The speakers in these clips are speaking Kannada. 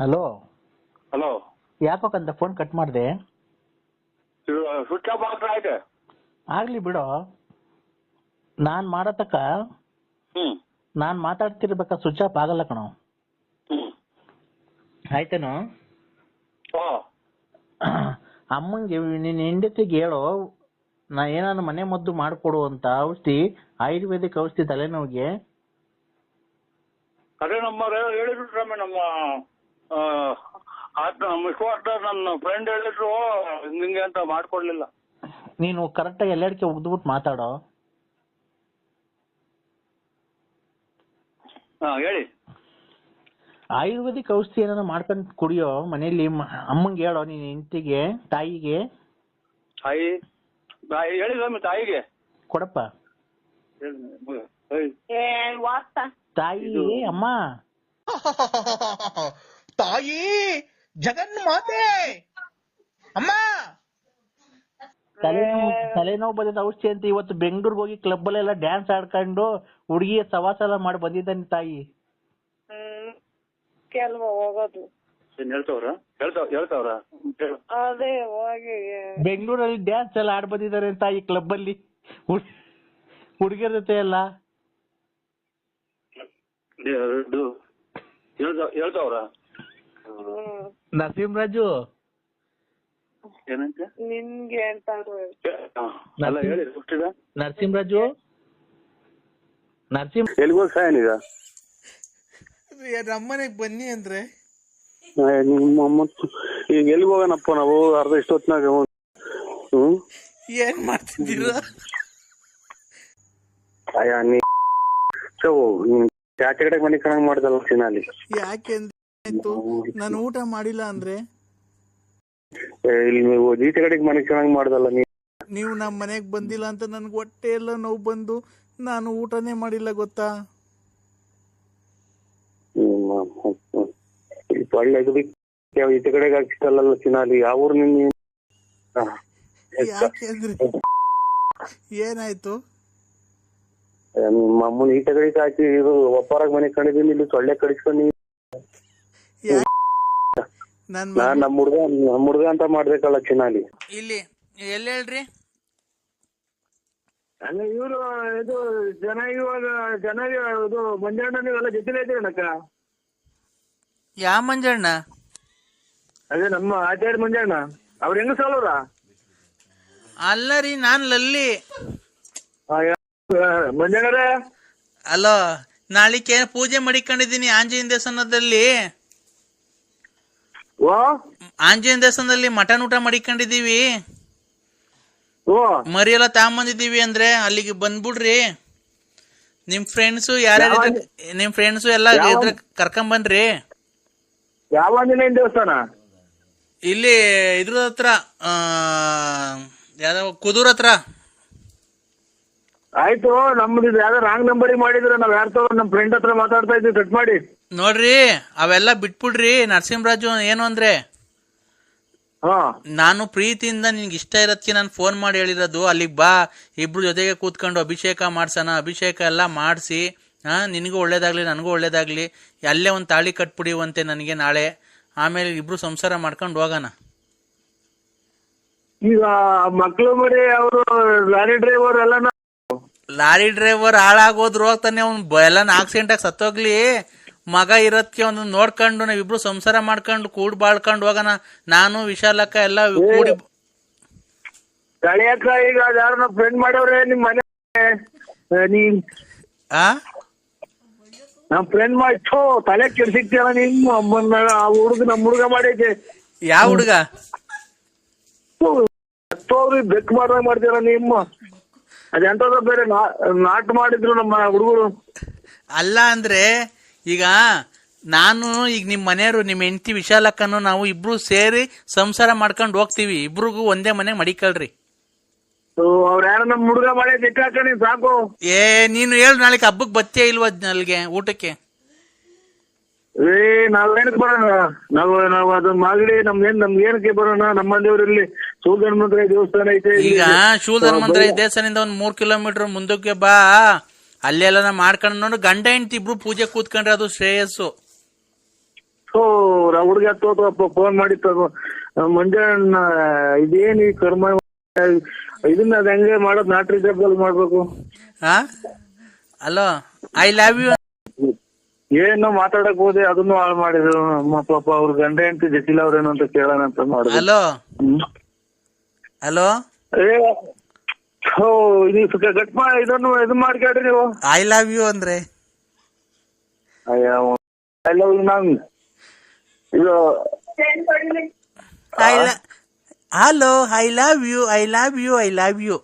ಹಲೋ. ಹಲೋ. ಯಾಕಂತ ಫೋನ್ ಕಟ್ ಮಾಡಿದೆ? ಸ್ವಿಚ್ ಆಫ್ ಆಗ್ತಾ ಇದೆ. ಆಗ್ಲಿ ಬಿಡೋ. ನಾನ್ ಮಾಡತಕ್ಕ ನಾನ್ ಮಾತಾಡ್ತಿರ್ಬೇಕ ಸ್ವಿಚ್ ಆಫ್ ಆಗಲ್ಲ ಕಣೋ. ಆಯ್ತೇನೋ? ಅಮ್ಮಂಗೆ ನಿನ್ನ ಹೆಂಡತಿಗೆ ಹೇಳೋ, ನಾ ಏನಾನ ಮನೆ ಮದ್ದು ಮಾಡ್ಕೊಡು ಅಂತ ಔಷಧಿ, ಆಯುರ್ವೇದಿಕ್ ಔಷಧಿ ತಲೆನೋವಿಗೆ. ಅದೇ ನಮ್ಮ ಹೇಳಿದ್ರು ಸ್ವಾಮಿ, ನಮ್ಮ ನನ್ನ ಫ್ರೆಂಡ್ ಹೇಳಿದ್ರು ನಿಂಗೆ ಅಂತ ಮಾಡ್ಕೊಡ್ಲಿಲ್ಲ. ನೀನು ಕರೆಕ್ಟಾಗಿ ಎಲ್ಲಾಡಿಕೆ ಉಗ್ದ್ಬಿಟ್ಟು ಮಾತಾಡೋ. ಹೇಳಿ. ಆಯುರ್ವೇದಿಕ್ ಔಷಧಿ ಏನಾರ ಮಾಡ್ಕೊಂಡು ಕುಡಿಯೋ ಮನೇಲಿ. ಅಮ್ಮಂಗೆ ಹೇಳೋ, ನೀನ್ ಹೆಂಡತಿಗೆ, ತಾಯಿಗೆ. ಹೇಳಿ ಸ್ವಾಮಿ, ತಾಯಿಗೆ ಕೊಡಪ್ಪ. ತಾಯಿ, ಅಮ್ಮ, ತಾಯಿ ಜಗನ್ಮಾತೆ, ಅಮ್ಮ. ತಲೆನೋವು ಬಂದಿದ್ದ ಔಷಧಿ ಅಂತ ಇವತ್ತು ಬೆಂಗಳೂರಿಗೆ ಹೋಗಿ ಕ್ಲಬ್ ಅಲ್ಲೆಲ್ಲ ಡ್ಯಾನ್ಸ್ ಆಡ್ಕೊಂಡು ಹುಡುಗಿಯ ಸವಾಸ ಎಲ್ಲ ಮಾಡಿ ಬಂದಿದ್ದಾನೆ ತಾಯಿ. ಕೆಲವ ಹೋಗೋದು ಹೇಳ್ತಾವ್ರ ಅದೇ ಹೋಗಿ ಬೆಂಗಳೂರಲ್ಲಿ ಡ್ಯಾನ್ಸ್ ಎಲ್ಲ ಆಡ್ ಬಂದಿದ್ದಾರೆ ತಾಯಿ ಕ್ಲಬ್ ಅಲ್ಲಿ ಹುಡುಗಿಯರ ಜೊತೆ ಎಲ್ಲ. ಹೇಳ್ತಾವ್ರ ನರಸಿಂಹರಾಜು ಏನಂತ ನಿನ್ಗೆ ಹೇಳ್ತಾರು. ನರಸಿಂಹರಾಜು ಎಲ್ಲಿಗೋ ಸಾಯನೀಗ ನಮ್ಮನೆಗ್ ಬನ್ನಿ ಅಂದ್ರೆ ನಿಮ್ಮ ಈಗ ಎಲ್ಲಿಗೆ ಹೋಗೋಣಪ್ಪ ನಾವು? ಅರ್ಧ ಇಷ್ಟೊತ್ನಾಗ ಏನ್ ಮಾಡ್ತಿದ್ದೀರ? ಆಚೆ ಕಡೆ ಮನೆ ಕಣಂಗ್ ಮಾಡ್ದಲ್ಲ ಸಿನಾಲಿ. ಯಾಕೆಂದ್ರೆ ಆಯ್ತು, ನಾನು ಊಟ ಮಾಡಿಲ್ಲ ಅಂದ್ರೆ ಇಲ್ಲಿ ನೀವು ಈಚೆ ಕಡೆಗೆ ಮನೆ ಚೆನ್ನಾಗಿ ಮಾಡ್ದಲ್ಲ ನೀವು ನಮ್ಮ ಮನೆಗ್ ಬಂದಿಲ್ಲ ಅಂತ ನನ್ಗೆ ಹೊಟ್ಟೆ ಎಲ್ಲ ನೋವು ಬಂದು ನಾನು ಊಟನೇ ಮಾಡಿಲ್ಲ ಗೊತ್ತಾ? ಒಳ್ಳೆದು ಈಚೆ ಕಡೆಗೆ ಹಾಕಿಸ್ತಲ್ಲ ಸಿನಾಲಿ. ಯಾವ ಊರು ನಿನ್ನ? ಯಾಕೆಂದ್ರೆ ಏನಾಯ್ತು? ನಿಮ್ಮ ಅಮ್ಮನ ಈಚೆ ಕಡೆಗೆ ಹಾಕಿ ಇದು ಒಪ್ಪಾರಾಗ ಮನೆ ಕಂಡಿದ್ದೀನಿ, ಇಲ್ಲಿ ಸೊಳ್ಳೆ ಕಡಿಸ್ಕೊಂಡು ನಾನ್ ನಮ್ಮ ಹುಡ್ಗ ಅಂತ ಮಾಡ್ಬೇಕಲ್ಲ ಚಿನಾಲಿ. ಇಲ್ಲಿ ಎಲ್ಲಿ ಹೇಳ್ರಿ? ಅಲ್ಲ ಇವರು ಇದು ಜನ ಇದು ಮಂಜಣ್ಣ, ನೀವೆಲ್ಲ ಜೊತೆಲೇ ಇದ್ದೀರನಕ್ಕ? ಯಾವ ಮಂಜಣ್ಣ? ಅದೇ ನಮ್ಮ ಆಚಾರ್ಯ ಮಂಜಣ್ಣ. ಅವ್ರ ಹೆಂಗ ಸಾಲವ್ರ? ಅಲ್ಲ ರೀ, ನಾನ್ ಲಲ್ಲಿ ಮಂಜಣ್ಣರೇ. ಅಲೋ, ನಾಳಿಕೆ ಪೂಜೆ ಮಾಡಿಕೊಂಡಿದ್ದೀನಿ ಆಂಜನೇಯ ದೇವಸ್ಥಾನದಲ್ಲಿ. ಆಂಜನೇಯ ದೇವಸ್ಥಾನದಲ್ಲಿ ಮಟನ್ ಊಟ ಮಾಡಿಕೊಂಡಿದೀವಿ. ಮರಿ ಎಲ್ಲ ತಗೊಂಬಂದಿದೀವಿ ಅಂದ್ರೆ ಅಲ್ಲಿಗೆ ಬಂದ್ಬಿಡ್ರಿ. ನಿಮ್ ಫ್ರೆಂಡ್ಸು ಯಾರ್ಯಾರು ನಿಮ್ ಫ್ರೆಂಡ್ಸು ಎಲ್ಲ ಇದ್ರೆ ಕರ್ಕೊಂಡ್ ಬನ್ರಿ. ಯಾವ ಆಂಜನೇಯ ದೇವಸ್ಥಾನ? ಇಲ್ಲಿ ಇದ್ರ ಹತ್ರ, ಯಾವ್ದಾವ ಕುದೂರ್ ಹತ್ರ. ಆಯ್ತು, ನಮ್ದು ಯಾವ್ದೋ ರಾಂಗ್ ನಂಬರ್ ಮಾಡಿದ್ರೆ ನಾವ್ ಯಾರ ನಮ್ ಫ್ರೆಂಡ್ ಹತ್ರ ಮಾತಾಡ್ತಾ ಇದ್ವಿ, ಕಟ್ ಮಾಡಿ. ನೋಡ್ರಿ, ಅವೆಲ್ಲ ಬಿಟ್ಬಿಡ್ರಿ. ನರಸಿಂಹರಾಜು ಏನು ಅಂದ್ರೆ, ನಾನು ಪ್ರೀತಿಯಿಂದ ನಿನ್ಗೆ ಇಷ್ಟ ಇರತ್ತಿ ನಾನು ಫೋನ್ ಮಾಡಿ ಹೇಳಿರೋದು, ಅಲ್ಲಿಗೆ ಬಾ, ಇಬ್ರು ಜೊತೆಗೆ ಕೂತ್ಕೊಂಡು ಅಭಿಷೇಕ ಮಾಡ್ಸೋಣ. ಅಭಿಷೇಕ ಎಲ್ಲ ಮಾಡಿಸಿ, ನಿನಗೂ ಒಳ್ಳೇದಾಗ್ಲಿ ನನಗೂ ಒಳ್ಳೇದಾಗ್ಲಿ, ಅಲ್ಲೇ ಒಂದು ತಾಳಿ ಕಟ್ಬಿಡಿವಂತೆ ನನಗೆ ನಾಳೆ. ಆಮೇಲೆ ಇಬ್ರು ಸಂಸಾರ ಮಾಡ್ಕೊಂಡು ಹೋಗೋಣ. ಈಗ ಮಕ್ಳು ಮರಿ ಅವರು ಲಾರಿ ಡ್ರೈವರ್ ಎಲ್ಲ ಲಾರಿ ಡ್ರೈವರ್ ಹಾಳಾಗೋದ್ರು ಹೋಗ್ತಾನೆ, ಅವ್ನು ಎಲ್ಲ ಆಕ್ಸಿಡೆಂಟ್ ಆಗಿ ಸತ್ತೋಗ್ಲಿ. ಮಗ ಇರೋದಕ್ಕೆ ಒಂದು ನೋಡ್ಕೊಂಡು ನಾವಿಬ್ರು ಸಂಸಾರ ಮಾಡ್ಕೊಂಡು ಕೂಡ್ ಬಾಳ್ಕೊಂಡು ಹೋಗೋಣ. ನಾನು ವಿಶಾಲಕ್ಕ ಎಲ್ಲ ಕೂಡಿ ತಳಿಯಕ್ಕ. ಈಗ ಯಾರನ್ನ ಫ್ರೆಂಡ್ ಮಾಡವ್ರೆ ನಿಮ್ ಮನೆ? ನಮ್ ಫ್ರೆಂಡ್ ಮಾಡಿ ತಲೆ ಕೆಡ್ಸಿಕ್ತಿಯಲ್ಲ ನಿಮ್ಮ ಅಮ್ಮನ. ಆ ಹುಡುಗ ನಮ್ ಹುಡುಗ ಮಾಡೈತೆ. ಯಾವ ಹುಡುಗ? ಬೆಕ್ ಮಾಡ್ದಂಗ್ ಮಾಡ್ತೀರ ನಿಮ್ಮ. ಅದೆಂತದ ಬೇರೆ ನಾಟ್ ಮಾಡಿದ್ರು ನಮ್ಮ ಹುಡುಗರು. ಅಲ್ಲ ಅಂದ್ರೆ ಈಗ ನಾನು ಈಗ ನಿಮ್ ಮನೆಯವರು, ನಿಮ್ ಹೆಂಡತಿ ವಿಶಾಲಕ್ಕನು ನಾವು ಇಬ್ರು ಸೇರಿ ಸಂಸಾರ ಮಾಡ್ಕೊಂಡು ಹೋಗ್ತೀವಿ. ಇಬ್ರಿಗೂ ಒಂದೇ ಮನೆ ಮಡಿಕಳ್ರಿ. ಅವ್ರ ಯಾರ ನಮ್ ಹುಡುಗ ಮಾಡಿ ಹಾಕಿ ಸಾಕು. ನೀನು ಹೇಳು, ನಾಳೆಗೆ ಹಬ್ಬಕ್ಕೆ ಬತ್ತೇ ಇಲ್ವ ಅಲ್ಲಿಗೆ ಊಟಕ್ಕೆ? ನಾವೇನಕ್ ಬರೋಣ? ನಾವು ಅದನ್ನ ಮಾಡಿ ನಮ್ಗೇನಕ್ಕೆ ಬರೋಣ? ನಮ್ಮ ದೇವ್ರಲ್ಲಿ ಶೂಲಧನ್ವಂತರಾಯ ದೇವಸ್ಥಾನ ಐತೆ. ಈಗ ಶೂಲಧನ್ವಂತರಾಯ ದೇವಸ್ಥಾನದಿಂದ 3 ಕಿಲೋಮೀಟರ್ ಮುಂದಕ್ಕೆ ಬಾ. ಅಲ್ಲೆಲ್ಲ ಮಾಡ್ಕೊಂಡು ನೋಡು, ಗಂಡ ಹೆಂಡತಿ ಇಬ್ರು ಪೂಜೆ ಕೂತ್ಕೊಂಡ್ರೆ ಅದು ಶ್ರೇಯಸ್ಸು. ಓ ಹುಡುಗ ಹತ್ತೋತಪ್ಪ ಫೋನ್ ಮಾಡಿತ್ತು ಮಂಜಣ್ಣ ಇದೇನು ಈ ಕರ್ಮ ಇದನ್ನ ಅದ್ ಹೆಂಗೆ ಮಾಡೋದು ನಾಟ್ರಿ ಜಬ್ಬಲ್ ಮಾಡ್ಬೇಕು. ಹಲೋ ಐ ಲವ್ ಯು ಏನೋ ಮಾತಾಡಕ್ ಹೋದೆ ಅದನ್ನು ಹಾಳು ಮಾಡಿದ್ರು ನಮ್ಮ ಪಾಪ ಅವ್ರ ಗಂಡ ಹೆಂಡತಿ ಜಟಿಲ್ ಅವ್ರೇನು ಅಂತ ಕೇಳೋಣ ಅಂತ ಮಾಡಿದ್ರು. ಹಲೋ ಹಲೋ ಇದು ಗಟ್ ಇದನ್ನು ಇದು ಮಾಡ್ಕೊಡ್ರಿ ನೀವು. ಐ ಲವ್ ಯು ಅಂದ್ರೆ ನಂಗ್ ಇದು hello I love you I love you I love you.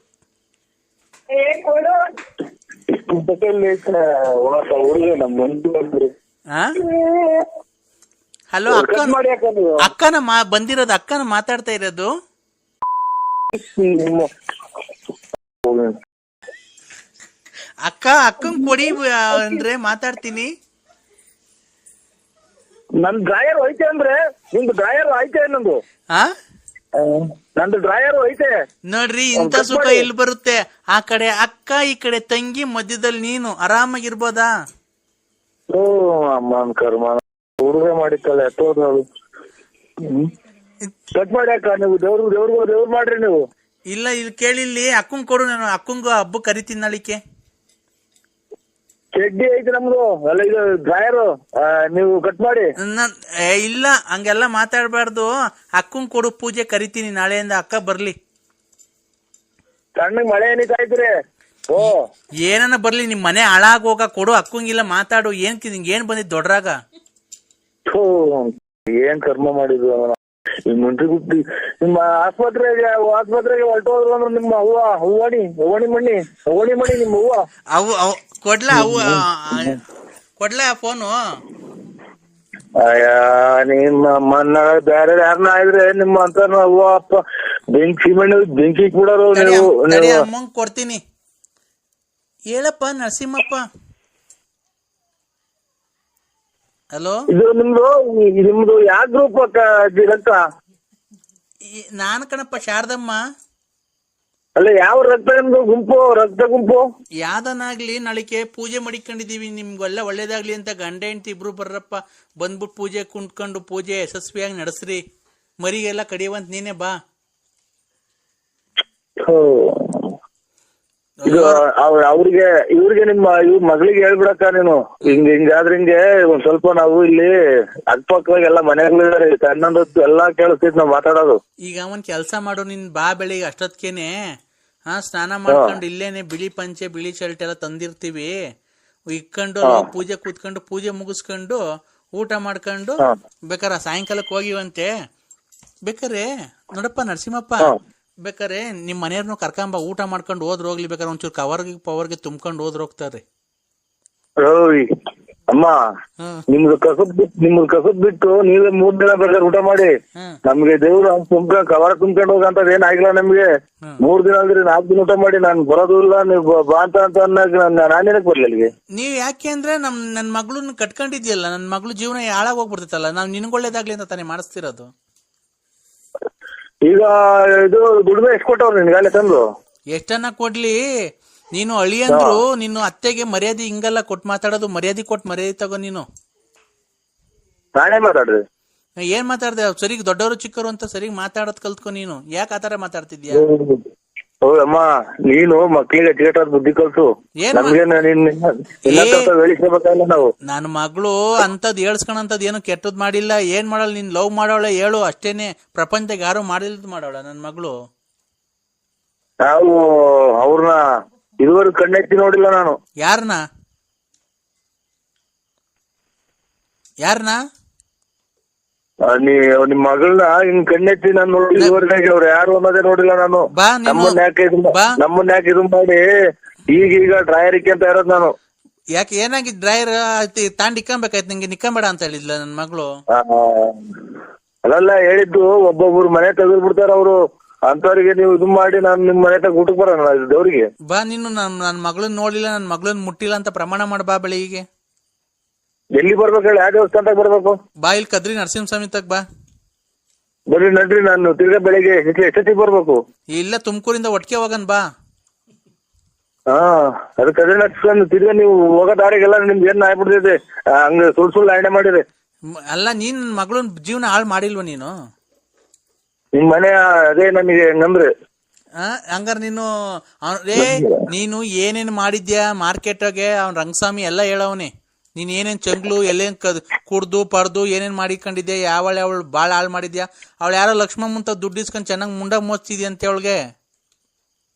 Hello ಅಕ್ಕನ ಬಂದಿರೋದು, ಅಕ್ಕನ ಮಾತಾಡ್ತಾ ಇರೋದು. ಅಕ್ಕಂಗ್ ಕೊಡಿ ಅಂದ್ರೆ ಮಾತಾಡ್ತೀನಿ. ನನ್ ಡ್ರಾಯರ್ ಐತೆ ಅಂದ್ರೆ ನಿಮ್ದು ಡ್ರಾಯರ್ ಐತೆ ನಂದು. ನಂದು ಡ್ರಾಯರ್ ಐತೆ ನೋಡ್ರಿ, ಇಂಥ ಸುಖ ಎಲ್ಲಿ ಬರುತ್ತೆ? ಆ ಕಡೆ ಅಕ್ಕ, ಈ ಕಡೆ ತಂಗಿ, ಮಧ್ಯದಲ್ಲಿ ನೀನು ಆರಾಮಾಗಿರ್ಬೋದಾ? ಓ ಅಮ್ಮನ್ ಕರ್ಮ ಹುಡುಗ ಮಾಡಿತ್ತಲ್ಲ ಎತ್ತೋದು. ಕಟ್ ಮಾಡಿ ಅಕ್ಕ, ನೀವು ದೇವ್ರು ಮಾಡ್ರಿ ನೀವು. ಇಲ್ಲ ಇಲ್ಲಿ ಕೇಳಿ, ಇಲ್ಲಿ ಅಕ್ಕಂಗ್ ಕೊಡು, ನಾನು ಅಕ್ಕಂಗು ಹಬ್ಬ ಕರಿತೀನಿ ನಾಳಿಕೆ. ಚಡ್ಡಿ ಐತೆ ನಮ್ದು ಅಲ್ಲ, ಇದು ಡ್ರಾಯರ್ ನೀವು ಕಟ್ ಮಾಡಿ. ಇಲ್ಲ ಹಂಗೆಲ್ಲ ಮಾತಾಡ್ಬಾರ್ದು. ಅಕ್ಕಂಗ್ ಕೊಡು, ಪೂಜೆ ಕರಿತೀನಿ ನಾಳೆಯಿಂದ. ಅಕ್ಕ ಬರ್ಲಿ, ಸಣ್ಣಗ್ ಮಳೆ ಏನಿಕಾಯ್ತ್ರಿ. ಓ ಏನನ್ನ ಬರ್ಲಿ, ನಿಮ್ ಮನೆ ಹಾಳಾಗೋಗ ಕೊಡು. ಅಕ್ಕಂಗಿಲ್ಲ ಮಾತಾಡು. ನಿಂಗೆ ಏನ್ ಬಂದಿದ್ ದೊಡ್ಡರಾಗ? ಏನ್ ಕರ್ಮ ಮಾಡಿದ್ವು ಮುಂಚೆ ಗುಟ್ಟಿ. ನಿಮ್ಮ ಆಸ್ಪತ್ರೆಗೆ ಹೊರಟೋದ್ರು ಅಂದ್ರೆ ನಿಮ್ಮ ಹೂವಣಿ ಮಣಿ ನಿಮ್ಮ ಹೂವ ಅವು ಕೊಡ್ಲಾ ಫೋನು? ನಿಮ್ಮ ಮನ್ನ ಬೇರೆ ಯಾರನ್ನ ಆದ್ರೆ ನಿಮ್ಮ ಅಂತ ಹೂವ ಅಪ್ಪ ಬೆಂಕಿ ಕೂಡರು ನೀವು. ಅಮ್ಮಂಗ್ ಕೊಡ್ತೀನಿ. ಹೇಳಪ್ಪ ನರಸಿಂಹಪ್ಪ. ಹಲೋ, ಇದು ನಿಮ್ದು ಯಾವ ಗ್ರೂಪ್ ರಕ್ತ? ನಾನು ಕಣಪ್ಪ, ಶಾರದಮ್ಮ. ಅಲ್ಲ ಯಾವ ರಕ್ತ ನಿಮ್ದು ಗುಂಪು? ರಕ್ತ ಗುಂಪು ಯಾವ್ದನಾಗ್ಲಿ, ನಾಳಿಕೆ ಪೂಜೆ ಮಾಡಿಕೊಂಡಿದೀವಿ. ನಿಮ್ಗೆಲ್ಲ ಒಳ್ಳೇದಾಗ್ಲಿ ಅಂತ ಗಂಡ ಹೆಂಡತಿ ಇಬ್ರು ಬರ್ರಪ್ಪ. ಬಂದ್ಬಿಟ್ಟು ಪೂಜೆ ಕುಂತ್ಕೊಂಡು ಪೂಜೆ ಯಶಸ್ವಿಯಾಗಿ ನಡೆಸ್ರಿ. ಮರಿಗೆಲ್ಲ ಕಡಿಯುವಂತ ನೀನೇ ಬಾ. ಇದು ಇವ್ರಿಗೆ ನಿಮ್ಮ ಮಗಳಿಗೆ ಹೇಳ್ಬಿಡಕ್ಕ ನೀನು. ಹಿಂಗಾದ್ರೆ ಹಿಂಗೆ ಒಂದ್ ಸ್ವಲ್ಪ ನಾವು ಇಲ್ಲಿ ಅಕ್ಕಪಕ್ಕದಾಗ ಎಲ್ಲಾ ಮನೆಗಳಿದಾರೆ, ಸಣ್ಣದೊತ್ತು ಎಲ್ಲಾ ಕೇಳಿಸ್ತೈತಿ ನಾವ್ ಮಾತಾಡೋದು. ಈಗ ಒಂದ್ ಕೆಲ್ಸ ಮಾಡು, ನಿನ್ ಬಾ ಬೆಳಿಗ್ಗೆ ಅಷ್ಟೊತ್ಕೇನೆ ಸ್ನಾನ ಮಾಡ್ಕೊಂಡು ಇಲ್ಲೇನೆ ಬಿಳಿ ಪಂಚೆ ಬಿಳಿ ಶರ್ಟ್ ಎಲ್ಲ ತಂದಿರ್ತೀವಿ. ಇಕ್ಕೊಂಡು ಪೂಜೆ ಕೂತ್ಕೊಂಡು ಪೂಜೆ ಮುಗಿಸ್ಕೊಂಡು ಊಟ ಮಾಡ್ಕೊಂಡು ಬೇಕಾರೆ ಸಾಯಂಕಾಲಕ್ಕೆ ಹೋಗಿವಂತೆ. ಬೇಕಾರೆ ನೋಡಪ್ಪ ನರಸಿಂಹಪ್ಪ, ಬೇಕಾರೆ ನಿಮ್ ಮನೆಯವ್ರನ್ನು ಕರ್ಕೊಂಬ, ಊಟ ಮಾಡ್ಕೊಂಡು ಹೋದ್ರು ಹೋಗ್ಲಿ. ಬೇಕಾದ್ರೆ ಒಂಚೂರು ಪವರ್ಗೆ ತುಂಬ್ಕೊಂಡು ಹೋಗ್ತಾರೆ. ಅಮ್ಮ ನಿಮ್ದು ಕಸದ್ ಬಿಟ್ಟು ನೀವೇ 3 ದಿನ ಬೇಕಾದ್ರೆ ಊಟ ಮಾಡಿ. ನಮ್ಗೆ ದೇವ್ರು ಕವರ್ ತುಂಬ್ಕೊಂಡು ಹೋಗಂತದ್ ಏನ್ ಆಗಿಲ್ಲ ನಮ್ಗೆ. 3 ದಿನ ಅಂದ್ರೆ 4 ದಿನ ಊಟ ಮಾಡಿ. ನಾನ್ ಬರೋದು ಇಲ್ಲ, ನೀವು ಬಾ ಅಂತ ನಾನೇನಕ್ ಬರ್ಲಿ ಅಲ್ಲಿಗೆ? ನೀವ್ ಯಾಕೆ ಅಂದ್ರೆ ನನ್ ಮಗಳನ್ನ ಕಟ್ಕೊಂಡಿದ್ಯಲ್ಲ, ನನ್ ಮಗಳು ಜೀವನ ಹಾಳಾಗ್ ಹೋಗ್ಬಿಡ್ತೈತಲ್ಲ. ನಾವ್ ನಿನ್ಗೊಳ್ಳೇದಾಗ್ಲಿ ಅಂತ ತಾನೇ ಮಾಡಿಸ್ತಿರೋದು. ಈಗ ಇದು ದುಡಿಮೆ ಎಷ್ಟು ಕೊಟ್ಟವ್ರು ನಿನ್ಗಾಲೆ ತಂದು? ಎಷ್ಟನ್ನ ಕೊಡ್ಲಿ, ನೀನು ಅಳಿಯಂದ್ರು ನಿನ್ನ ಅತ್ತೆಗೆ ಮರ್ಯಾದೆ ಹಿಂಗಲ್ಲ ಕೊಟ್ಟು ಮಾತಾಡೋದು. ಮರ್ಯಾದೆ ಕೊಟ್ಟು ಮರ್ಯಾದೆ ತಗೋ ನೀನು. ನಾನೇ ಮಾತಾಡ್ರಿ. ಏನ್ ಮಾತಾಡ್ದೆ? ಸರಿಗ್ ದೊಡ್ಡವರು ಚಿಕ್ಕವರು ಅಂತ ಸರಿಗ್ ಮಾತಾಡೋದ್ ಕಲ್ತ್ಕೊ ನೀನು. ಯಾಕೆ ಆತರ ಮಾತಾಡ್ತಿದ್ಯಾ? ಅಮ್ಮ ನೀನು ಮಕ್ಳಿಗೆ ಅಚ್ಚುಕಟ್ಟಾದ ಬುದ್ಧಿ ಕಲ್ಸು. ನಾವು ನನ್ನ ಮಗಳು ಅಂತದ್ ಹೇಳ್ಸ್ಕೊಳಂತದ್ ಏನು ಕೆಟ್ಟದ್ ಮಾಡಿಲ್ಲ. ಏನ್ ಮಾಡಲ್ಲ, ನೀನ್ ಲವ್ ಮಾಡೋಳೆ ಹೇಳು ಅಷ್ಟೇನೆ. ಪ್ರಪಂಚದಾಗ ಯಾರು ಮಾಡಿಲ್ದ್ ಮಾಡೋಳ ನನ್ ಮಗಳು. ನಾವು ಅವ್ರನ್ನ ಇದುವರೆಗೂ ಕಣ್ಣೆತ್ತಿ ನೋಡಿಲ್ಲ ನಾನು. ಯಾರನ್ನ ನಿಮ್ ಮಗಳನ್ನ ಹಿಂಗ್ ಕಣ್ಣೆತ್ತಿ ನಾನು ನೋಡಿ ಇದುವರೆಗೆ ಅವ್ರು ಯಾರು ಅನ್ನೋದೇ ನೋಡಿಲ್ಲ ನಾನು. ನಮ್ಮನ್ನ ಯಾಕೆ ಇದು ಮಾಡಿ ಈಗ ಡ್ರಾಯರ್ಕ್ಕೆ ಅಂತ ಇರೋದು ನಾನು. ಯಾಕೆ ಏನಾಗಿದ್ ಡ್ರೈವರ್ ತಾಂಡ್ ಇಕ್ಕಂಬೇಕಾಯ್ತು ನಿಂಗೆ, ನಿಕ್ಕಂಬೇಡ ಅಂತ ಹೇಳಿದ್ಲ ನನ್ ಮಗಳು. ಅಲ್ಲ ಹೇಳಿದ್ದು, ಒಬ್ಬೊಬ್ರು ಮನೆ ತೆಗೆದು ಬಿಡ್ತಾರ ಅವ್ರು. ಅಂತವ್ರಿಗೆ ನೀವು ಇದು ಮಾಡಿ ನಾನು ನಿಮ್ ಮನೆ ತಗ ಊಟಕ್ಕೆ ಬರೋಣ ದೇವ್ರಿಗೆ. ಬಾ ನೀನು ನನ್ ಮಗಳನ್ನ ನೋಡಿಲ್ಲ, ನನ್ ಮಗಳನ್ನ ಮುಟ್ಟಿಲ್ಲ ಅಂತ ಪ್ರಮಾಣ ಮಾಡ. ಬಾ ಬೆಳಿಗ್ಗೆ. ಎಲ್ಲಿ ಬರ್ಬೇಕು ಹೇಳಿ? ಯಾವ ದೇವಸ್ಥಾನದಾಗ ಬರ್ಬೇಕು? ಬಾ ಇಲ್ಲಿ ಕದ್ರಿ ನರಸಿಂಹಸ್ವಾಮಿ ತಗ ಬಾ. ಬರ್ರಿ ನಡ್ರಿ, ನಾನು ತಿರ್ಗಾ ಬೆಳಿಗ್ಗೆ ಎಷ್ಟೊತ್ತಿಗೆ ಬರ್ಬೇಕು? ಇಲ್ಲ ತುಮಕೂರಿಂದ ಒಟ್ಟಿಗೆ ಹೋಗನ್ ಬಾ. ಅದಕ್ಕೆ ಅದೇ ನಡ್ಸ್ಕೊಂಡು ತಿರ್ಗಾ ನೀವು ಹೋಗೋ ದಾರಿಗೆಲ್ಲ ನಿಮ್ಗೆ ಏನ್ ಆಗ್ಬಿಡ್ತೈತೆ, ಹಂಗ ಸುಳ್ಳು ಆಯ್ನೆ ಮಾಡಿರಿ. ಅಲ್ಲ ನೀನ್ ನನ್ ಮಗಳನ್ ಜೀವನ ಹಾಳು ಮಾಡಿಲ್ವ ನೀನು? ನಿಮ್ ಮನೆ ಅದೇ ನನಗೆ ಹೆಂಗಂದ್ರೆ ಹಂಗಾರ ನೀನು ಏನೇನ್ ಮಾಡಿದ್ಯಾ ಮಾರ್ಕೆಟ್ಗೆ? ಅವ್ನ್ ರಂಗಸ್ವಾಮಿ ಎಲ್ಲ ಹೇಳವನೆ. ನೀನ್ ಏನೇನ್ ಚಂಗ್ಲು ಎಲ್ಲೇನ್ ಕುಡ್ದು ಪಡ್ದು ಏನೇನ್ ಮಾಡಿಕೊಂಡಿದ್ಯಾ, ಅವಳು ಬಾಳ ಹಾಳು ಮಾಡಿದ್ಯಾ. ಅವಳು ಯಾರೋ ಲಕ್ಷ್ಮಮ್ಮಂತ ದುಡ್ಡು ಇಸ್ಕೊಂಡ್ ಚೆನ್ನಾಗ್ ಮುಂಡ ಮೋಚ್ತಿದ್ಯ ಅಂತ ಅವಳಿಗೆ.